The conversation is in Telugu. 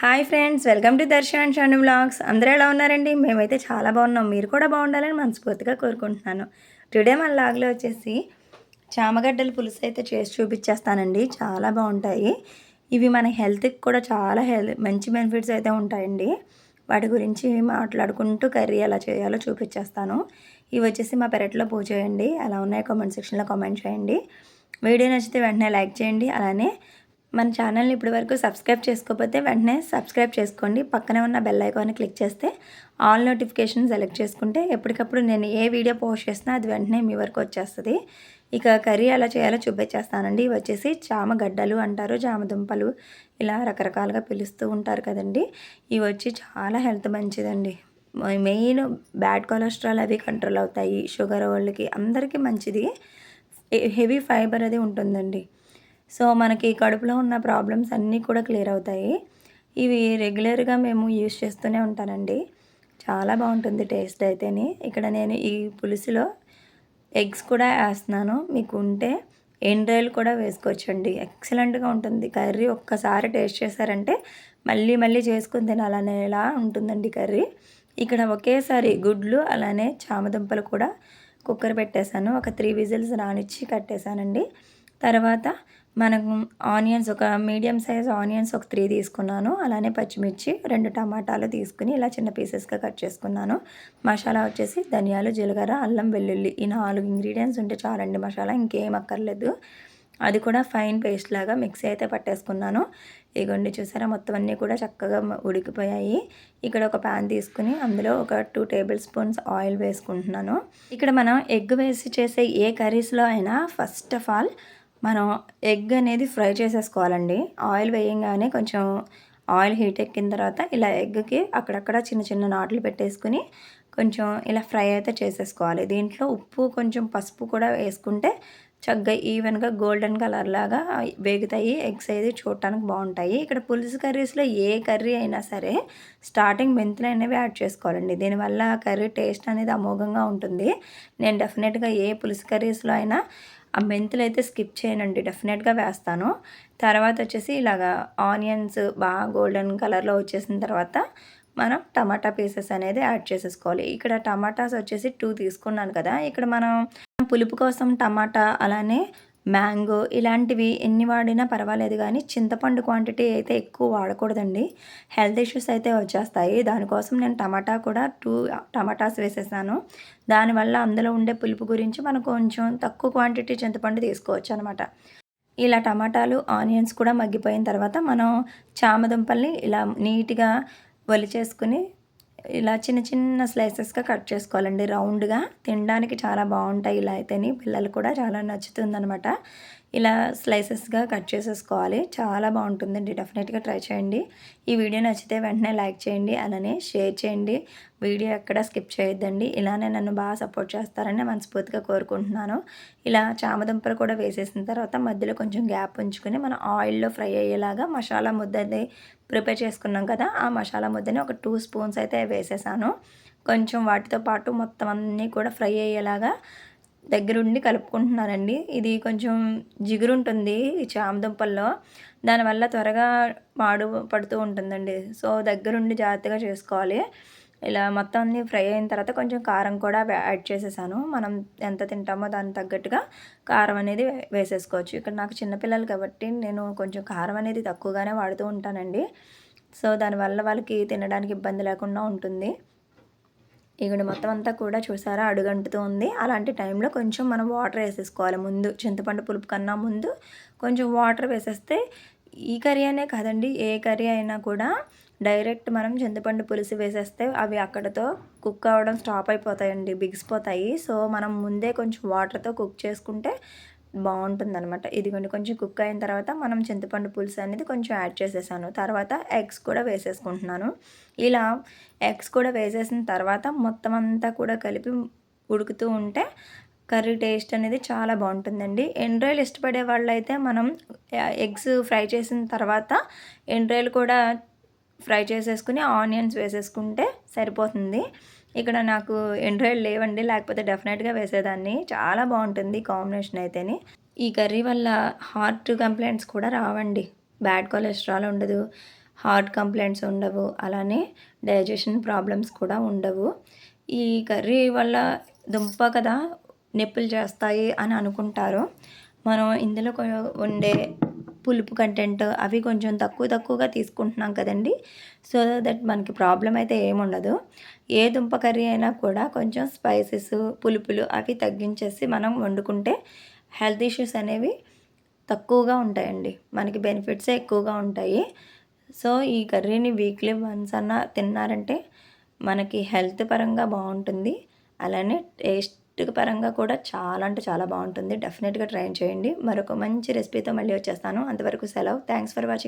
Hi friends, welcome to Darshan and Shanu vlogs. అందరూ ఎలా ఉన్నారండి? మేమైతే చాలా బాగున్నాం. మీరు కూడా బాగుండాలని మనస్ఫూర్తిగా కోరుకుంటున్నాను. టుడే మన లాగ్లో వచ్చేసి చామగడ్డల పులుసు అయితే చేసి చూపించేస్తానండి. చాలా బాగుంటాయి. ఇవి మన హెల్త్కి కూడా చాలా మంచి బెనిఫిట్స్ అయితే ఉంటాయండి. వాటి గురించి మాట్లాడుకుంటూ కర్రీ ఎలా చేయాలో చూపించేస్తాను. ఇవి వచ్చేసి మా పెరట్లో పూజ చేయండి. ఎలా ఉన్నాయో కామెంట్ సెక్షన్లో కామెంట్ చేయండి. వీడియో నచ్చితే వెంటనే లైక్ చేయండి. అలానే మన ఛానల్ని ఇప్పటివరకు సబ్స్క్రైబ్ చేసుకోకపోతే వెంటనే సబ్స్క్రైబ్ చేసుకోండి. పక్కనే ఉన్న బెల్ ఐకాన్ని క్లిక్ చేస్తే ఆల్ నోటిఫికేషన్ సెలెక్ట్ చేసుకుంటే ఎప్పటికప్పుడు నేను ఏ వీడియో పోస్ట్ చేసినా అది వెంటనే మీ వరకు వచ్చేస్తుంది. ఇక కర్రీ ఎలా చేయాలో చూపించేస్తానండి. ఇవి వచ్చేసి చామగడ్డలు అంటారు, జామదుంపలు ఇలా రకరకాలుగా పిలుస్తూ ఉంటారు కదండి. ఇవి వచ్చి చాలా హెల్త్ మంచిదండి. మెయిన్ బ్యాడ్ కొలెస్ట్రాల్ అవి కంట్రోల్ అవుతాయి. షుగర్ వాళ్ళకి అందరికీ మంచిది. హెవీ ఫైబర్ అది ఉంటుందండి. సో మనకి కడుపులో ఉన్న ప్రాబ్లమ్స్ అన్నీ కూడా క్లియర్ అవుతాయి. ఇవి రెగ్యులర్గా మేము యూజ్ చేస్తూనే ఉంటానండి. చాలా బాగుంటుంది టేస్ట్ అయితేని. ఇక్కడ నేను ఈ పులుసులో ఎగ్స్ కూడా వేస్తున్నాను. మీకు ఉంటే ఎండ్రాయిల్ కూడా వేసుకోవచ్చండి. ఎక్సలెంట్గా ఉంటుంది కర్రీ. ఒక్కసారి టేస్ట్ చేశారంటే మళ్ళీ మళ్ళీ చేసుకుని తినాలనేలా ఉంటుందండి కర్రీ. ఇక్కడ ఒకేసారి గుడ్లు అలానే చామదుంపలు కూడా కుక్కర్ పెట్టేశాను. ఒక 3 విజిల్స్ రానిచ్చి కట్టేశానండి. తర్వాత మనకు ఆనియన్స్ ఒక మీడియం సైజ్ ఆనియన్స్ ఒక 3 తీసుకున్నాను. అలానే పచ్చిమిర్చి 2 టమాటాలు తీసుకుని ఇలా చిన్న పీసెస్గా కట్ చేసుకున్నాను. మసాలా వచ్చేసి ధనియాలు, జీలకర్ర, అల్లం, వెల్లుల్లి ఈ 4 ఇంగ్రీడియంట్స్ ఉంటే చాలండి మసాలా, ఇంకేం అక్కర్లేదు. అది కూడా ఫైన్ పేస్ట్ లాగా మిక్సీ అయితే పట్టేసుకున్నాను. ఇగోండి చూసారా, మొత్తం అన్నీ కూడా చక్కగా ఉడికిపోయాయి. ఇక్కడ ఒక ప్యాన్ తీసుకుని అందులో ఒక 2 టేబుల్ స్పూన్స్ ఆయిల్ వేసుకుంటున్నాను. ఇక్కడ మనం ఎగ్ వేసి చేసే ఏ కర్రీస్లో అయినా ఫస్ట్ ఆఫ్ ఆల్ మనం ఎగ్ అనేది ఫ్రై చేసేసుకోవాలండి. ఆయిల్ వేయంగానే కొంచెం ఆయిల్ హీట్ ఎక్కిన తర్వాత ఇలా ఎగ్కి అక్కడక్కడ చిన్న చిన్న నాట్లు పెట్టేసుకుని కొంచెం ఇలా ఫ్రై అయితే చేసేసుకోవాలి. దీంట్లో ఉప్పు కొంచెం పసుపు కూడా వేసుకుంటే చక్కగా ఈవెన్గా గోల్డెన్ కలర్ లాగా వేగుతాయి. ఎగ్స్ అయితే చూడటానికి బాగుంటాయి. ఇక్కడ పులుసు కర్రీస్లో ఏ కర్రీ అయినా సరే స్టార్టింగ్ మెంతులు అనేవి యాడ్ చేసుకోవాలండి. దీనివల్ల కర్రీ టేస్ట్ అనేది అమోఘంగా ఉంటుంది. నేను డెఫినెట్గా ఏ పులుసు కర్రీస్లో అయినా ఆ మెంతులు అయితే స్కిప్ చేయనండి, డెఫినెట్గా వేస్తాను. తర్వాత వచ్చేసి ఇలాగా ఆనియన్స్ బాగా గోల్డెన్ కలర్లో వచ్చేసిన తర్వాత మనం టమాటా పీసెస్ అనేది యాడ్ చేసేసుకోవాలి. ఇక్కడ టమాటాస్ వచ్చేసి 2 తీసుకున్నాను కదా. ఇక్కడ మనం పులుపు కోసం టమాటా అలానే మ్యాంగో ఇలాంటివి ఎన్ని వాడినా పర్వాలేదు, కానీ చింతపండు క్వాంటిటీ అయితే ఎక్కువ వాడకూడదండి. హెల్త్ ఇష్యూస్ అయితే వచ్చేస్తాయి. దానికోసం నేను టమాటా కూడా 2 టమాటాస్ వేసేసాను. దానివల్ల అందులో ఉండే పులుపు గురించి మనం కొంచెం తక్కువ క్వాంటిటీ చింతపండు తీసుకోవచ్చు అనమాట. ఇలా టమాటాలు ఆనియన్స్ కూడా మగ్గిపోయిన తర్వాత మనం చామదుంపల్ని ఇలా నీట్గా ఒలిచేసుకుని ఇలా చిన్న చిన్న స్లైసెస్గా కట్ చేసుకోవాలండి. రౌండ్గా తినడానికి చాలా బాగుంటాయి. ఇలా అయితేని పిల్లలు కూడా చాలా నచ్చుతుందనమాట. ఇలా స్లైసెస్గా కట్ చేసేసుకోవాలి. చాలా బాగుంటుందండి, డెఫినెట్గా ట్రై చేయండి. ఈ వీడియో నచ్చితే వెంటనే లైక్ చేయండి, అలానే షేర్ చేయండి. వీడియో ఎక్కడ స్కిప్ చేయొద్దండి. ఇలానే నన్ను బాగా సపోర్ట్ చేస్తారని మనస్ఫూర్తిగా కోరుకుంటున్నాను. ఇలా చామదుంపలు కూడా వేసేసిన తర్వాత మధ్యలో కొంచెం గ్యాప్ ఉంచుకొని మనం ఆయిల్లో ఫ్రై అయ్యేలాగా మసాలా ముద్దని ప్రిపేర్ చేసుకున్నాం కదా, ఆ మసాలా ముద్దని ఒక 2 స్పూన్స్ అయితే వేసేసాను. కొంచెం వాటితో పాటు మొత్తం అన్నీ కూడా ఫ్రై అయ్యేలాగా దగ్గరుండి కలుపుకుంటున్నానండి. ఇది కొంచెం జిగురుంటుంది ఈ చామదుంపల్లో, దానివల్ల త్వరగా మాడు పడుతూ ఉంటుందండి. సో దగ్గరుండి జాగ్రత్తగా చేసుకోవాలి. ఇలా మొత్తం అన్నీ ఫ్రై అయిన తర్వాత కొంచెం కారం కూడా యాడ్ చేసేసాను. మనం ఎంత తింటామో దానికి తగ్గట్టుగా కారం అనేది వేసేసుకోవచ్చు. ఇక్కడ నాకు చిన్నపిల్లలు కాబట్టి నేను కొంచెం కారం అనేది తక్కువగానే వాడుతూ ఉంటానండి. సో దానివల్ల వాళ్ళకి తినడానికి ఇబ్బంది లేకుండా ఉంటుంది. ఇక్కడ మొత్తం అంతా కూడా చూసారా అడుగంటుతూ ఉంది. అలాంటి టైంలో కొంచెం మనం వాటర్ వేసేసుకోవాలి. ముందు చింతపండు పులుపు కన్నా ముందు కొంచెం వాటర్ వేసేస్తే ఈ కర్రీ అనే కాదండి, ఏ కర్రీ అయినా కూడా డైరెక్ట్ మనం చింతపండు పులుసు వేసేస్తే అవి అక్కడతో కుక్ అవ్వడం స్టాప్ అయిపోతాయండి, బిగిసిపోతాయి. సో మనం ముందే కొంచెం వాటర్తో కుక్ చేసుకుంటే బాగుంటుందన్నమాట. ఇదిగోండి కొంచెం కుక్ అయిన తర్వాత మనం చింతపండు పులుసు అనేది కొంచెం యాడ్ చేసేసాను. తర్వాత ఎగ్స్ కూడా వేసేసుకుంటున్నాను. ఇలా ఎగ్స్ కూడా వేసేసిన తర్వాత మొత్తం అంతా కూడా కలిపి ఉడుకుతూ ఉంటే కర్రీ టేస్ట్ అనేది చాలా బాగుంటుందండి. ఎండ్రాయిల్ ఇష్టపడే వాళ్ళైతే మనం ఎగ్స్ ఫ్రై చేసిన తర్వాత ఎండ్రాయిల్ కూడా ఫ్రై చేసేసుకుని ఆనియన్స్ వేసేసుకుంటే సరిపోతుంది. ఇక్కడ నాకు ఎండ్రాయిల్ లేవండి, లేకపోతే డెఫినెట్గా వేసేదాన్ని. చాలా బాగుంటుంది కాంబినేషన్ అయితేని. ఈ కర్రీ వల్ల హార్ట్ కంప్లైంట్స్ కూడా రావండి. బ్యాడ్ కొలెస్ట్రాల్ ఉండదు, హార్ట్ కంప్లైంట్స్ ఉండవు. అలానే డైజెషన్ ప్రాబ్లమ్స్ కూడా ఉండవు. ఈ కర్రీ వల్ల దుంప కదా నొప్పులు చేస్తాయి అని అనుకుంటారు. మనం ఇందులో ఉండే పులుపు కంటెంట్ అవి కొంచెం తక్కువగా తీసుకుంటున్నాం కదండీ! సో దట్ మనకి ప్రాబ్లమ్ అయితే ఏముండదు. ఏ దుంప కర్రీ అయినా కూడా కొంచెం స్పైసెస్, పులుపులు అవి తగ్గించేసి మనం వండుకుంటే హెల్త్ ఇష్యూస్ అనేవి తక్కువగా ఉంటాయండి. మనకి బెనిఫిట్సే ఎక్కువగా ఉంటాయి. సో ఈ కర్రీని వీక్లీ వన్స్ అన్నా తిన్నారంటే మనకి హెల్త్ పరంగా బావుంటుంది. అలానే టేస్ట్ పరంగా కూడా చాలా అంటే చాలా బావుంటుంది. డెఫినెట్‌గా ట్రై చేయండి. మరొక మంచి రెసిపీతో మళ్ళీ వచ్చేస్తాను. అంతవరకు సెలవు. Thanks for watching.